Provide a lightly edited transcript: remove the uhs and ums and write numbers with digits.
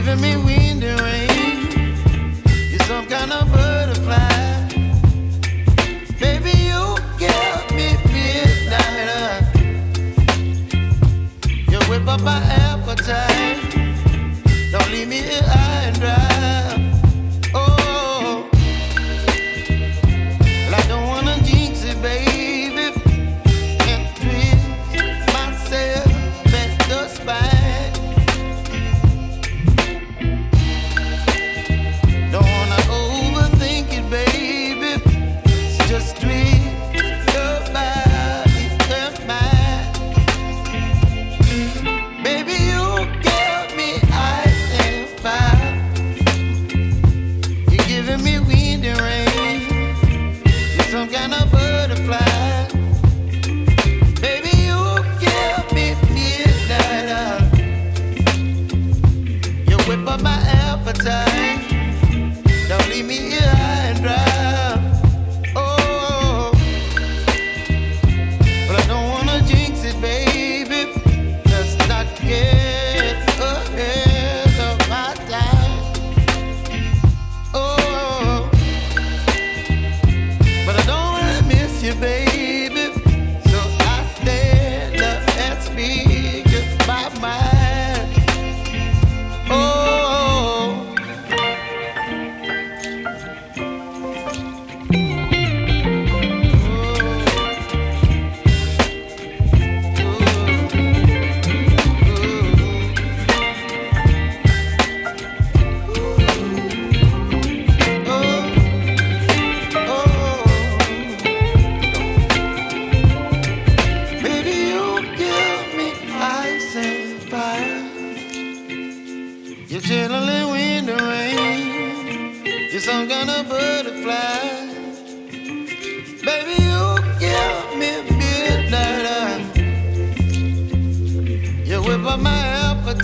giving me wind and rain. You're some kind of butterfly. Baby, you give me midnight. You whip up my appetite. Don't leave me here high and dry. Oh, well, I don't wanna jinx it, baby, and twist myself at the spine. Don't wanna overthink it, baby. It's just twist your body and mine. Baby, you give me ice and fire. You're giving me wind and rain. You're some kind of butterfly. Baby, you give me midnight. You whip up my appetite. Don't leave me here high and dry. Oh, but I don't wanna jinx it, baby. Let's not get ahead of my time. Oh, but I don't wanna miss you, baby. So I stand up and speak my mind. Oh. Baby, you give me ice and fire. You're chilling wind and rain. You're some kind of butterfly. Baby, you give me midnight. You whip up my